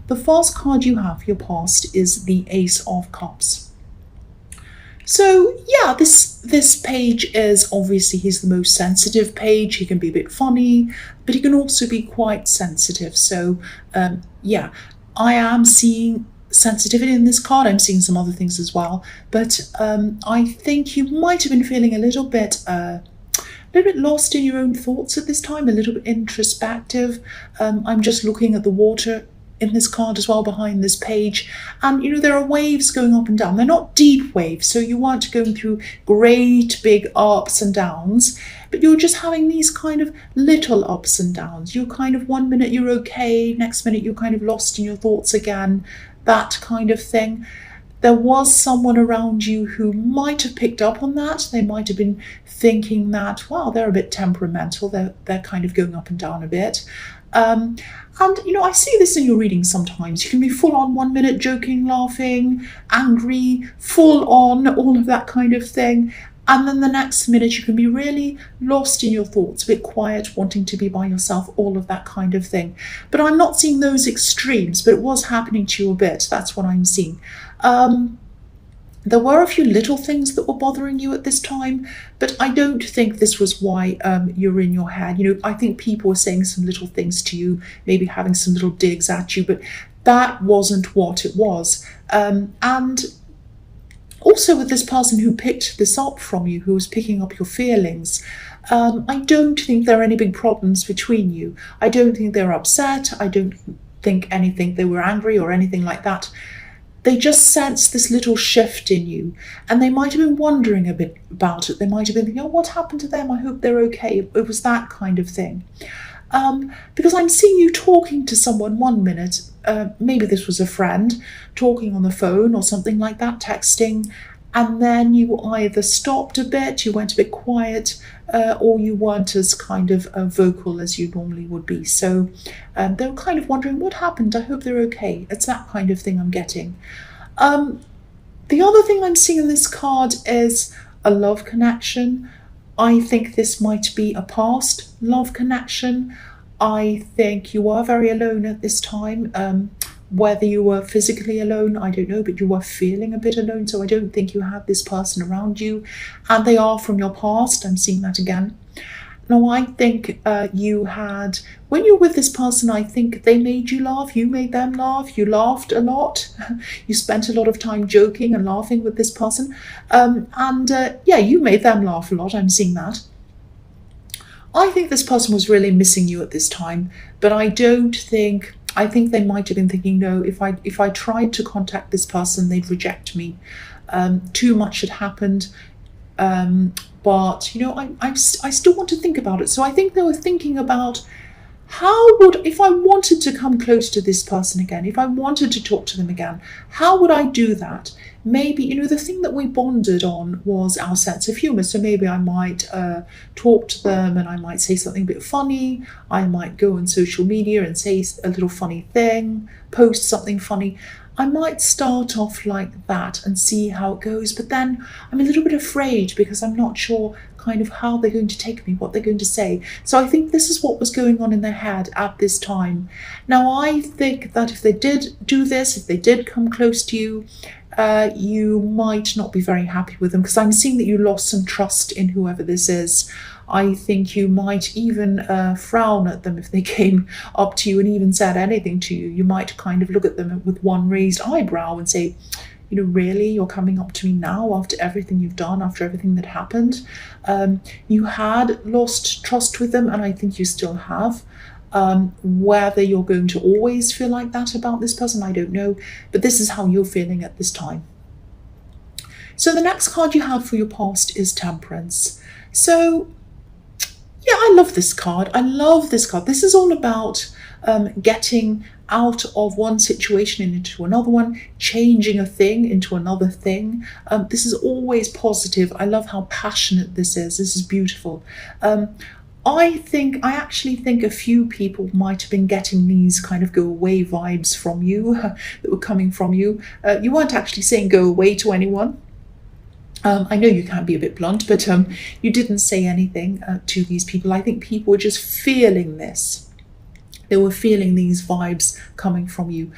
The first card you have for your past is the Ace of Cups. So yeah, this page is obviously, he's the most sensitive page. He can be a bit funny, but he can also be quite sensitive. So yeah, I am seeing sensitivity in this card. I'm seeing some other things as well, but I think you might have been feeling a little bit lost in your own thoughts at this time, a little bit introspective. I'm just looking at the water in this card as well behind this page, and there are waves going up and down. They're not deep waves, so you aren't going through great big ups and downs, but you're just having these kind of little ups and downs. You're kind of, one minute you're okay, next minute you're kind of lost in your thoughts again, that kind of thing. There was someone around you who might have picked up on that. They might have been thinking that, wow, they're a bit temperamental, they're kind of going up and down a bit. And I see this in your reading sometimes. You can be full on one minute, joking, laughing, angry, full on, all of that kind of thing. And then the next minute you can be really lost in your thoughts, a bit quiet, wanting to be by yourself, all of that kind of thing. But I'm not seeing those extremes, but it was happening to you a bit. That's what I'm seeing. There were a few little things that were bothering you at this time, but I don't think this was why you're in your head. I think people were saying some little things to you, maybe having some little digs at you, but that wasn't what it was. And also with this person who picked this up from you, who was picking up your feelings, I don't think there are any big problems between you. I don't think they're upset. I don't think they were angry or anything like that. They just sensed this little shift in you, and they might have been wondering a bit about it. They might have been thinking, oh, what happened to them? I hope they're okay. It was that kind of thing. Because I'm seeing you talking to someone one minute, maybe this was a friend, talking on the phone or something like that, texting, and then you either stopped a bit, you went a bit quiet, or you weren't as kind of vocal as you normally would be. So they were kind of wondering, what happened? I hope they're okay. It's that kind of thing I'm getting. The other thing I'm seeing in this card is a love connection. I think this might be a past love connection. I think you are very alone at this time. Whether you were physically alone, I don't know, but you were feeling a bit alone. So I don't think you have this person around you, and they are from your past. I'm seeing that again. Now, I think you had, when you're with this person, I think they made you laugh, you made them laugh, you laughed a lot, you spent a lot of time joking and laughing with this person, yeah, you made them laugh a lot. I'm seeing that. I think this person was really missing you at this time, but I think they might have been thinking, no, if I tried to contact this person, they'd reject me. Too much had happened. But I still want to think about it. So I think they were thinking about, if I wanted to come close to this person again, if I wanted to talk to them again, how would I do that? Maybe, the thing that we bonded on was our sense of humor. So maybe I might talk to them and I might say something a bit funny. I might go on social media and say a little funny thing, post something funny. I might start off like that and see how it goes, but then I'm a little bit afraid because I'm not sure kind of how they're going to take me, what they're going to say. So I think this is what was going on in their head at this time. Now, I think that if they did do this, if they did come close to you, you might not be very happy with them, because I'm seeing that you lost some trust in whoever this is. I think you might even frown at them if they came up to you and even said anything to you. You might kind of look at them with one raised eyebrow and say, really, you're coming up to me now after everything you've done, after everything that happened? You had lost trust with them, and I think you still have. Whether you're going to always feel like that about this person, I don't know, but this is how you're feeling at this time. So the next card you have for your past is Temperance. So yeah, I love this card. I love this card. This is all about getting out of one situation and into another one, changing a thing into another thing. This is always positive. I love how passionate this is. This is beautiful. I actually think a few people might have been getting these kind of go away vibes from you that were coming from you. You weren't actually saying go away to anyone. I know you can be a bit blunt, but you didn't say anything to these people. I think people were just feeling this. They were feeling these vibes coming from you.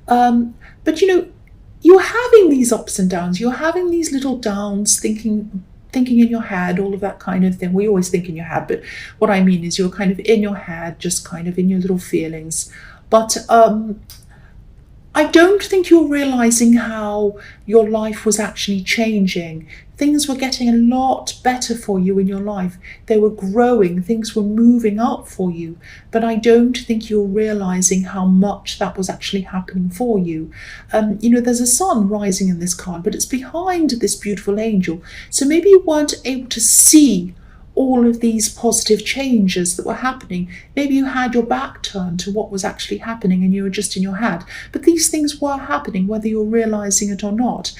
But you're having these ups and downs. You're having these little downs, thinking in your head, all of that kind of thing. We always think in your head, but what I mean is you're kind of in your head, just kind of in your little feelings. But I don't think you're realizing how your life was actually changing. Things were getting a lot better for you in your life. They were growing, things were moving up for you. But I don't think you're realizing how much that was actually happening for you. There's a sun rising in this card, but it's behind this beautiful angel. So maybe you weren't able to see all of these positive changes that were happening. Maybe you had your back turned to what was actually happening and you were just in your head. But these things were happening, whether you're realizing it or not.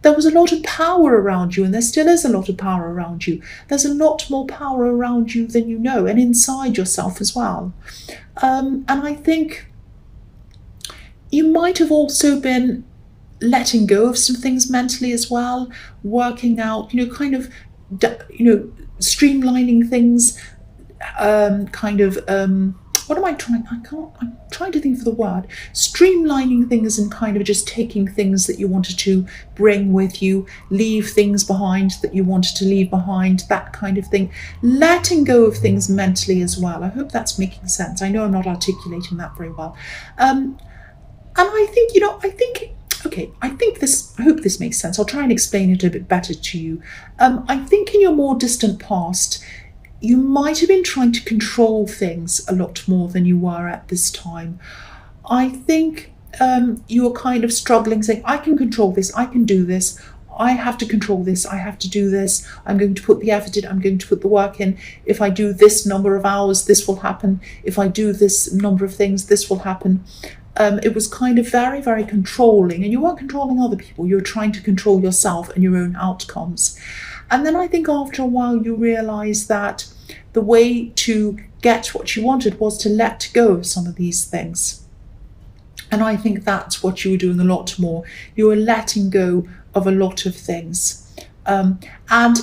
There was a lot of power around you, and there still is a lot of power around you. There's a lot more power around you than you know, and inside yourself as well. And I think you might have also been letting go of some things mentally as well, working out, streamlining things, what am I trying? I'm trying to think of the word. Streamlining things and kind of just taking things that you wanted to bring with you, leave things behind that you wanted to leave behind, that kind of thing. Letting go of things mentally as well. I hope that's making sense. I know I'm not articulating that very well. And I think, I hope this makes sense. I'll try and explain it a bit better to you. I think in your more distant past, you might have been trying to control things a lot more than you were at this time. I think you were kind of struggling, saying, I can control this, I can do this, I have to control this, I have to do this, I'm going to put the effort in, I'm going to put the work in. If I do this number of hours, this will happen. If I do this number of things, this will happen. It was kind of very, very controlling, and you weren't controlling other people. You were trying to control yourself and your own outcomes. And then I think after a while you realised that the way to get what you wanted was to let go of some of these things. And I think that's what you were doing a lot more. You were letting go of a lot of things. And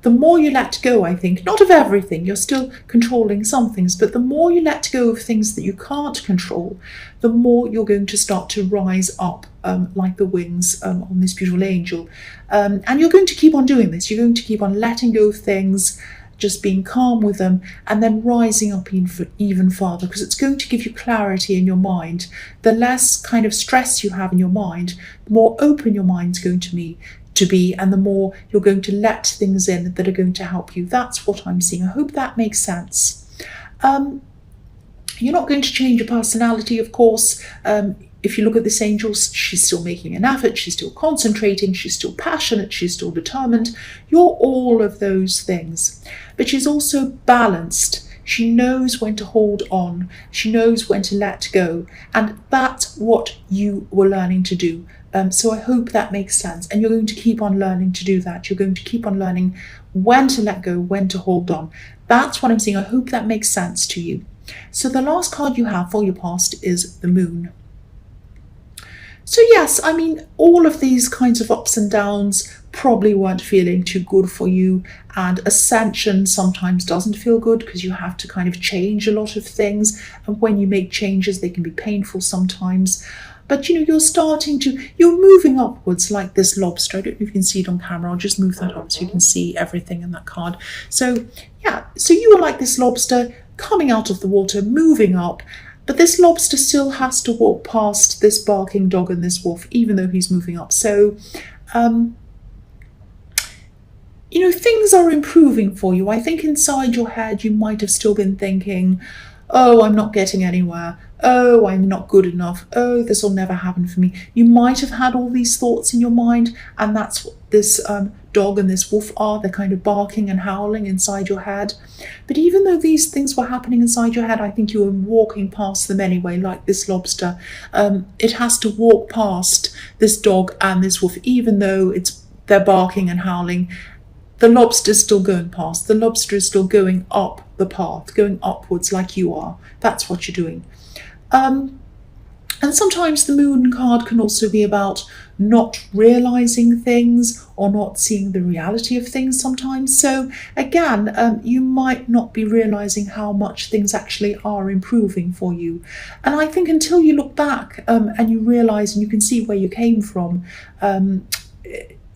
the more you let go, I think, not of everything, you're still controlling some things, but the more you let go of things that you can't control, the more you're going to start to rise up like the wings on this beautiful angel. And you're going to keep on doing this. You're going to keep on letting go of things, just being calm with them, and then rising up even further, because it's going to give you clarity in your mind. The less kind of stress you have in your mind, the more open your mind's going to be, and the more you're going to let things in that are going to help you. That's what I'm seeing. I hope that makes sense. You're not going to change your personality, of course. If you look at this angel, she's still making an effort, she's still concentrating, she's still passionate, she's still determined. You're all of those things. But she's also balanced. She knows when to hold on. She knows when to let go. And that's what you were learning to do. So I hope that makes sense. And you're going to keep on learning to do that. You're going to keep on learning when to let go, when to hold on. That's what I'm saying. I hope that makes sense to you. So the last card you have for your past is the Moon. So yes, I mean, all of these kinds of ups and downs probably weren't feeling too good for you. And ascension sometimes doesn't feel good because you have to kind of change a lot of things. And when you make changes, they can be painful sometimes. But you're you're moving upwards like this lobster. I don't know if you can see it on camera. I'll just move that up so you can see everything in that card. So yeah, so you are like this lobster coming out of the water, moving up. But this lobster still has to walk past this barking dog and this wolf, even though he's moving up. So, things are improving for you. I think inside your head, you might have still been thinking, oh, I'm not getting anywhere. Oh, I'm not good enough. Oh, this will never happen for me. You might have had all these thoughts in your mind, and that's what this dog and this wolf are. They're kind of barking and howling inside your head. But even though these things were happening inside your head, I think you were walking past them anyway, like this lobster. It has to walk past this dog and this wolf, even though they're barking and howling. The lobster's still going past. The lobster is still going up the path, going upwards like you are. That's what you're doing. And sometimes the moon card can also be about not realizing things or not seeing the reality of things sometimes. So again, you might not be realizing how much things actually are improving for you. And I think until you look back and you realize and you can see where you came from,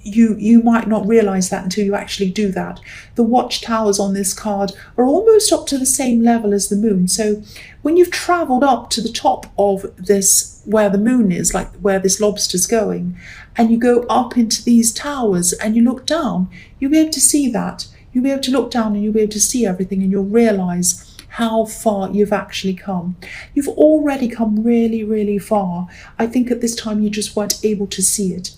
you might not realize that until you actually do that. The watchtowers on this card are almost up to the same level as the moon. So when you've traveled up to the top of this, where the moon is, like where this lobster's going, and you go up into these towers and you look down, you'll be able to see that. You'll be able to look down and you'll be able to see everything, and you'll realize how far you've actually come. You've already come really, really far. I think at this time you just weren't able to see it.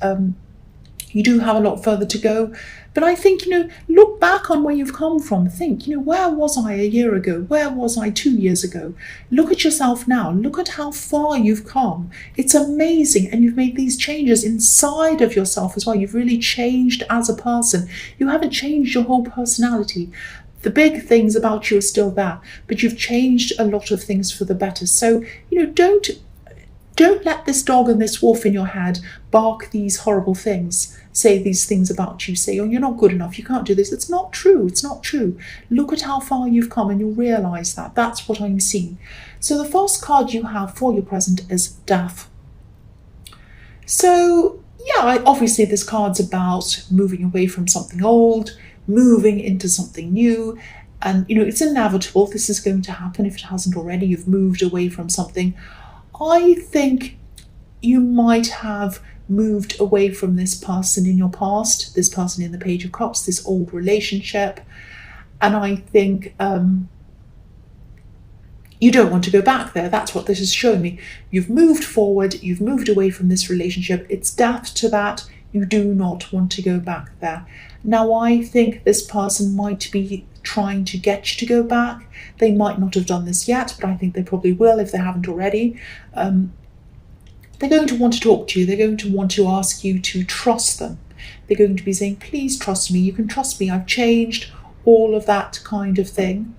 You do have a lot further to go, but I think, look back on where you've come from. Think, where was I a year ago? Where was I 2 years ago? Look at yourself now. Look at how far you've come. It's amazing. And you've made these changes inside of yourself as well. You've really changed as a person. You haven't changed your whole personality. The big things about you are still there, but you've changed a lot of things for the better. So, don't let this dog and this wolf in your head bark these horrible things, say these things about you, say, oh, you're not good enough, you can't do this. It's not true. It's not true. Look at how far you've come and you'll realize that. That's what I'm seeing. So the first card you have for your present is Death. So, yeah, obviously this card's about moving away from something old, moving into something new. And, it's inevitable. This is going to happen if it hasn't already. You've moved away from something. I think you might have moved away from this person in your past, this person in the Page of Cups, this old relationship. And I think you don't want to go back there. That's what this is showing me. You've moved forward. You've moved away from this relationship. It's death to that. You do not want to go back there. Now, I think this person might be trying to get you to go back. They might not have done this yet, but I think they probably will if they haven't already. They're going to want to talk to you. They're going to want to ask you to trust them. They're going to be saying, please trust me. You can trust me. I've changed, all of that kind of thing.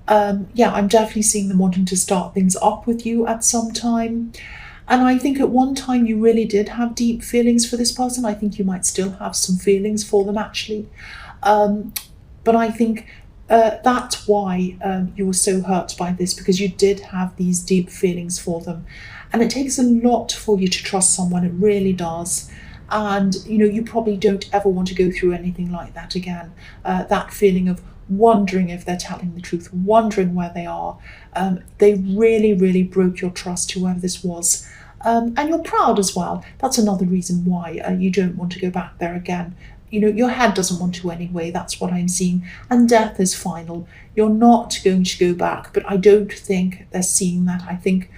Yeah, I'm definitely seeing them wanting to start things up with you at some time. And I think at one time you really did have deep feelings for this person. I think you might still have some feelings for them, actually. But I think that's why you were so hurt by this, because you did have these deep feelings for them. And it takes a lot for you to trust someone. It really does. And, you probably don't ever want to go through anything like that again. That feeling of wondering if they're telling the truth, wondering where they are. They really, really broke your trust, whoever this was. And you're proud as well. That's another reason why you don't want to go back there again. Your head doesn't want to anyway. That's what I'm seeing. And death is final. You're not going to go back, but I don't think they're seeing that. I think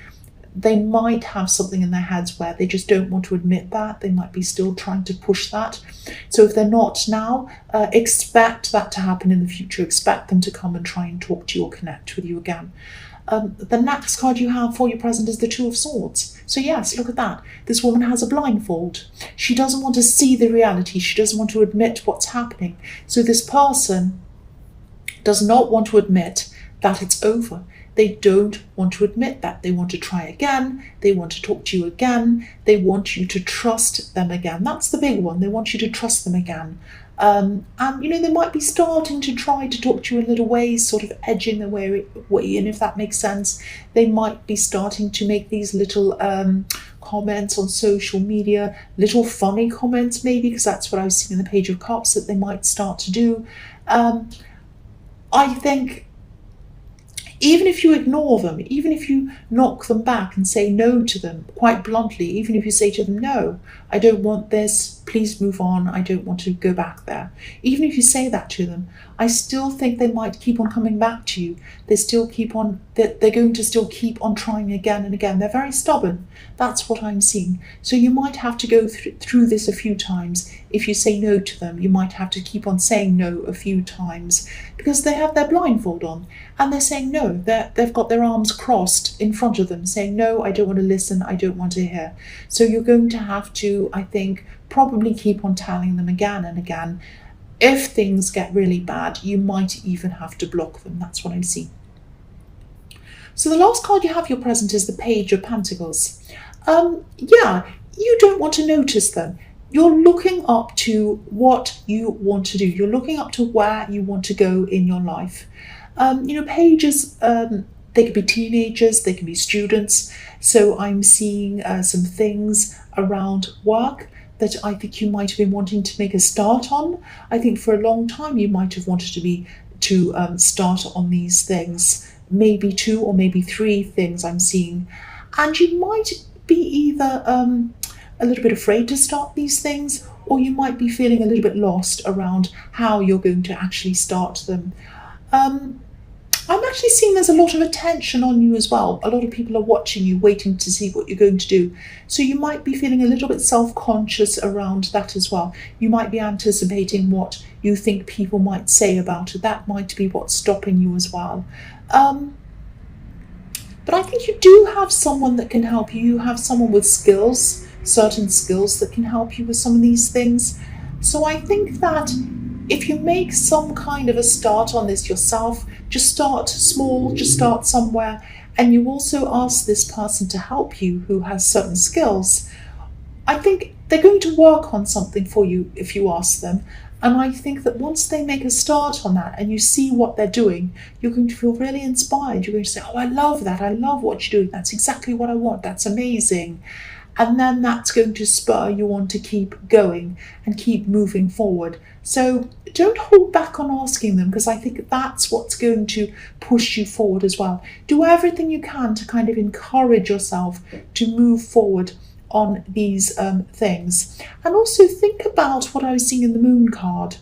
they might have something in their heads where they just don't want to admit that. They might be still trying to push that. So if they're not now, expect that to happen in the future. Expect them to come and try and talk to you or connect with you again. The next card you have for your present is the Two of Swords. So yes, look at that. This woman has a blindfold. She doesn't want to see the reality. She doesn't want to admit what's happening. So this person does not want to admit that it's over. They don't want to admit that. They want to try again. They want to talk to you again. They want you to trust them again. That's the big one. They want you to trust them again. And, they might be starting to try to talk to you in little ways, sort of edging their way in, if that makes sense. They might be starting to make these little comments on social media, little funny comments maybe, because that's what I was seeing in the Page of Cups that they might start to do. I think even if you ignore them, even if you knock them back and say no to them quite bluntly, even if you say to them, no, I don't want this, please move on, I don't want to go back there. Even if you say that to them, I still think they might keep on coming back to you. They're going to still keep on trying again and again. They're very stubborn. That's what I'm seeing. So you might have to go through this a few times. If you say no to them, you might have to keep on saying no a few times, because they have their blindfold on and they're saying no. They've got their arms crossed in front of them saying, no, I don't want to listen, I don't want to hear. So you're going to have to, I think, probably keep on telling them again and again. If things get really bad, you might even have to block them. That's what I'm seeing. So the last card you have your present is the Page of Pentacles. Yeah, you don't want to notice them. You're looking up to what you want to do. You're looking up to where you want to go in your life. Pages, they could be teenagers, they can be students. So I'm seeing some things around work that I think you might have been wanting to make a start on. I think for a long time you might have wanted to start on these things, maybe two or maybe three things I'm seeing, and you might be either a little bit afraid to start these things, or you might be feeling a little bit lost around how you're going to actually start them. Um, I'm actually seeing there's a lot of attention on you as well. A lot of people are watching you, waiting to see what you're going to do. So you might be feeling a little bit self-conscious around that as well. You might be anticipating what you think people might say about it. That might be what's stopping you as well. But I think you do have someone that can help you. You have someone with skills, certain skills that can help you with some of these things. So I think that if you make some kind of a start on this yourself, just start small, just start somewhere, and you also ask this person to help you who has certain skills, I think they're going to work on something for you if you ask them. And I think that once they make a start on that and you see what they're doing, you're going to feel really inspired. You're going to say, oh, I love that. I love what you're doing. That's exactly what I want. That's amazing. And then that's going to spur you on to keep going and keep moving forward. So don't hold back on asking them, because I think that's what's going to push you forward as well. Do everything you can to kind of encourage yourself to move forward on these things. And also think about what I was seeing in the moon card.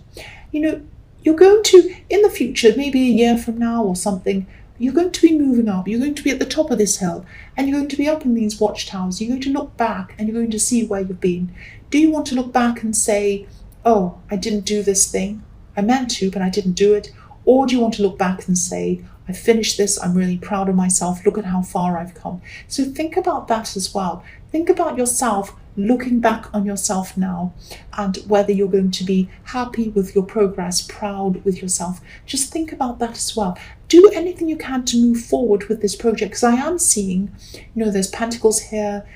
You're going to, in the future, maybe a year from now or something, you're going to be moving up. You're going to be at the top of this hill, and you're going to be up in these watchtowers. You're going to look back and you're going to see where you've been. Do you want to look back and say, oh, I didn't do this thing. I meant to, but I didn't do it. Or do you want to look back and say, I finished this. I'm really proud of myself. Look at how far I've come. So think about that as well. Think about yourself, looking back on yourself now, and whether you're going to be happy with your progress, proud with yourself. Just think about that as well. Do anything you can to move forward with this project, because I am seeing, there's pentacles here.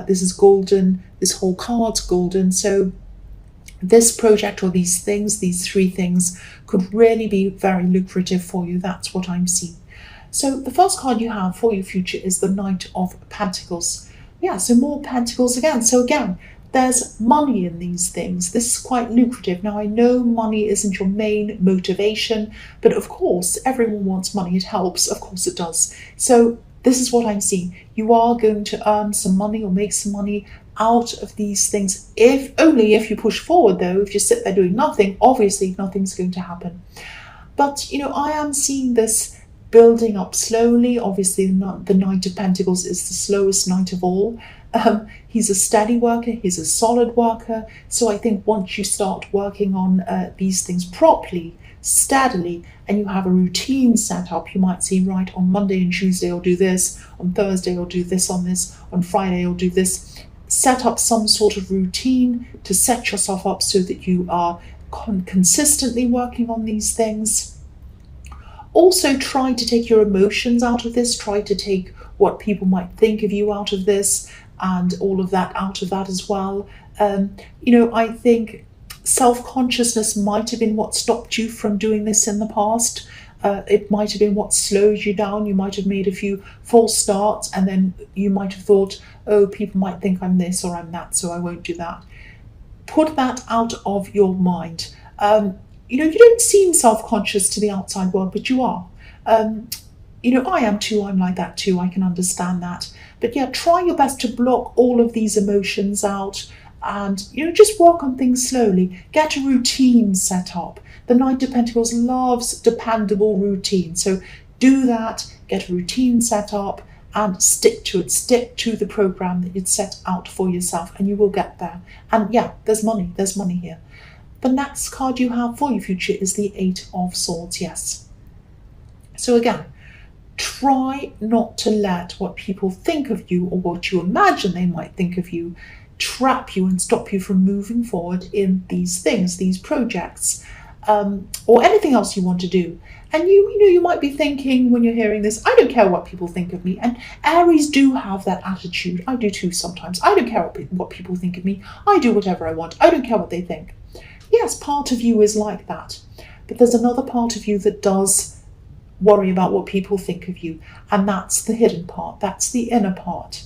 This is golden. This whole card's golden. So this project or these things, these three things, could really be very lucrative for you. That's what I'm seeing. So the first card you have for your future is the Knight of Pentacles. Yeah, so more pentacles again. So again, there's money in these things. This is quite lucrative. Now, I know money isn't your main motivation, but of course, everyone wants money. It helps. Of course it does. So this is what I'm seeing. You are going to earn some money or make some money out of these things, only if you push forward, though. If you sit there doing nothing, obviously nothing's going to happen. But, I am seeing this building up slowly. Obviously, the Knight of Pentacles is the slowest knight of all. He's a steady worker. He's a solid worker. So I think once you start working on these things properly, steadily, and you have a routine set up, you might see, right, on Monday and Tuesday I'll do this, on Thursday I'll do this, on Friday I'll do this. Set up some sort of routine to set yourself up so that you are consistently working on these things. Also, try to take your emotions out of this. Try to take what people might think of you out of this, and all of that out of that as well. I think self-consciousness might have been what stopped you from doing this in the past. It might have been what slowed you down. You might have made a few false starts, and then you might have thought, oh, people might think I'm this or I'm that, so I won't do that. Put that out of your mind. You don't seem self-conscious to the outside world, but you are. I am too. I'm like that too. I can understand that. But yeah, try your best to block all of these emotions out, and just work on things slowly. Get a routine set up. The Knight of Pentacles loves dependable routine. So do that, get a routine set up, and stick to it. Stick to the program that you'd set out for yourself, and you will get there. And yeah, there's money. There's money here. The next card you have for your future is the Eight of Swords. Yes. So again, try not to let what people think of you or what you imagine they might think of you trap you and stop you from moving forward in these things, these projects. or anything else you want to do. And you might be thinking when you're hearing this, I don't care what people think of me. And Aries do have that attitude. I do too sometimes. I don't care what people think of me. I do whatever I want. I don't care what they think. Yes, part of you is like that. But there's another part of you that does worry about what people think of you. And that's the hidden part. That's the inner part.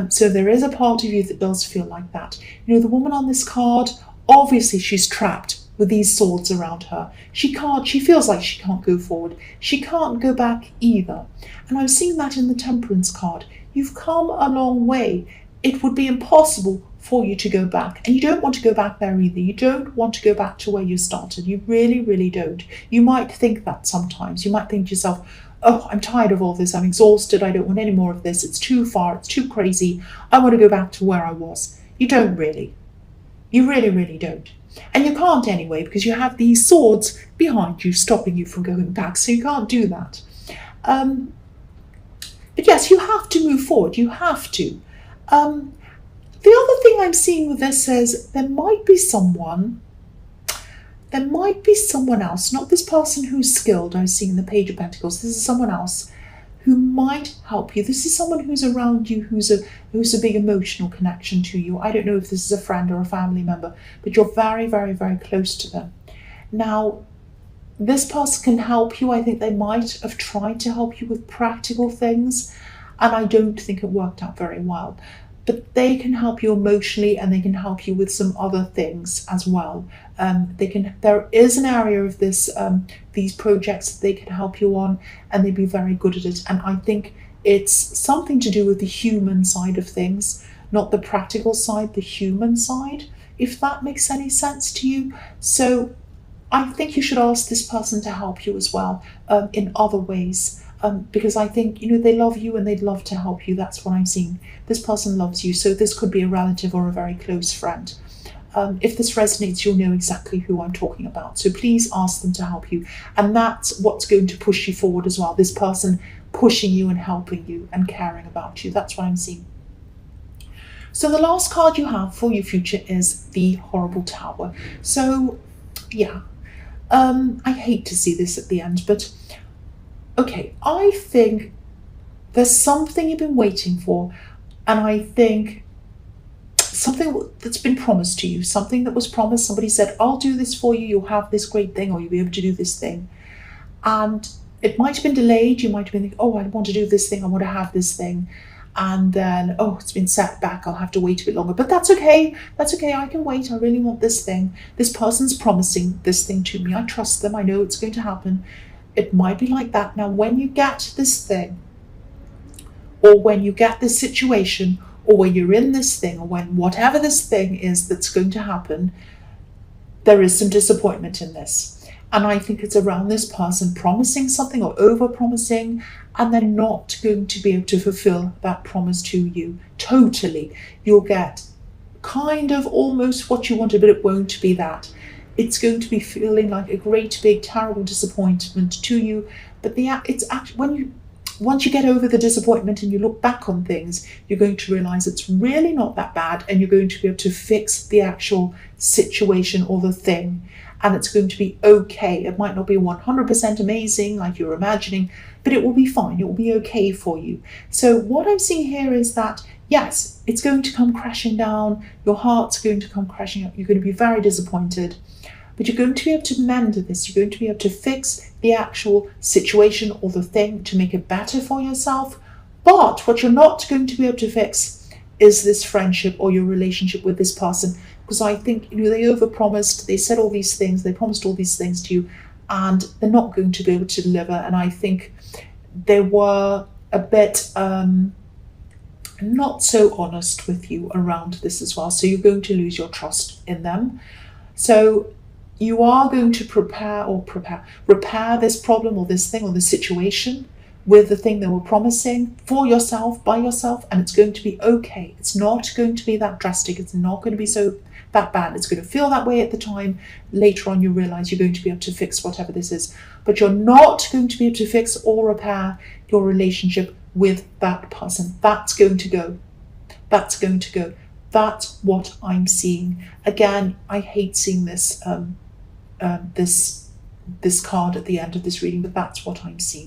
So there is a part of you that does feel like that. The woman on this card, obviously she's trapped with these swords around her. She feels like she can't go forward. She can't go back either. And I've seen that in the Temperance card. You've come a long way. It would be impossible for you to go back. And you don't want to go back there either. You don't want to go back to where you started. You really, really don't. You might think that sometimes. You might think to yourself, oh, I'm tired of all this. I'm exhausted. I don't want any more of this. It's too far. It's too crazy. I want to go back to where I was. You don't really. You really, really don't. And you can't anyway, because you have these swords behind you stopping you from going back. So you can't do that. But yes, you have to move forward. You have to. The other thing I'm seeing with this is there might be someone else, not this person who's skilled. I'm seeing the Page of Pentacles. This is someone else who might help you. This is someone who's around you, who's a big emotional connection to you. I don't know if this is a friend or a family member, but you're very, very, very close to them. Now, this person can help you. I think they might have tried to help you with practical things, and I don't think it worked out very well. But they can help you emotionally, and they can help you with some other things as well. There is an area of these projects that they can help you on, and they'd be very good at it. And I think it's something to do with the human side of things, not the practical side, the human side, if that makes any sense to you. So I think you should ask this person to help you as well, in other ways. Because I think, they love you and they'd love to help you. That's what I'm seeing. This person loves you. So this could be a relative or a very close friend. If this resonates, you'll know exactly who I'm talking about. So please ask them to help you. And that's what's going to push you forward as well. This person pushing you and helping you and caring about you. That's what I'm seeing. So the last card you have for your future is the Horrible Tower. So, yeah. I hate to see this at the end, but okay, I think there's something you've been waiting for, and I think something that's been promised to you, something that was promised. Somebody said, I'll do this for you, you'll have this great thing, or you'll be able to do this thing. And it might have been delayed. You might have been thinking, oh, I want to do this thing, I want to have this thing. And then, oh, it's been set back, I'll have to wait a bit longer. But that's okay, I can wait, I really want this thing. This person's promising this thing to me, I trust them, I know it's going to happen. It might be like that. Now, when you get this thing, or when you get this situation, or when you're in this thing, or when whatever this thing is that's going to happen, there is some disappointment in this. And I think it's around this person promising something or over-promising, and they're not going to be able to fulfill that promise to you totally. You'll get kind of almost what you wanted, but it won't be that. It's going to be feeling like a great, big, terrible disappointment to you. But it's actually, once you get over the disappointment and you look back on things, you're going to realize it's really not that bad, and you're going to be able to fix the actual situation or the thing, and it's going to be okay. It might not be 100% amazing like you're imagining, but it will be fine. It will be okay for you. So what I'm seeing here is that, yes, it's going to come crashing down. Your heart's going to come crashing up. You're going to be very disappointed. But you're going to be able to mend this. You're going to be able to fix the actual situation or the thing to make it better for yourself. But what you're not going to be able to fix is this friendship or your relationship with this person. Because I think they overpromised, they said all these things, they promised all these things to you, and they're not going to be able to deliver. And I think they were a bit not so honest with you around this as well. So you're going to lose your trust in them. So you are going to repair this problem or this thing or this situation with the thing they were promising for yourself, by yourself, and it's going to be okay. It's not going to be that drastic. It's not going to be that bad. It's going to feel that way at the time. Later on, you realize you're going to be able to fix whatever this is, but you're not going to be able to fix or repair your relationship with that person. That's going to go. That's going to go. That's what I'm seeing. Again, I hate seeing this this card at the end of this reading, but that's what I'm seeing.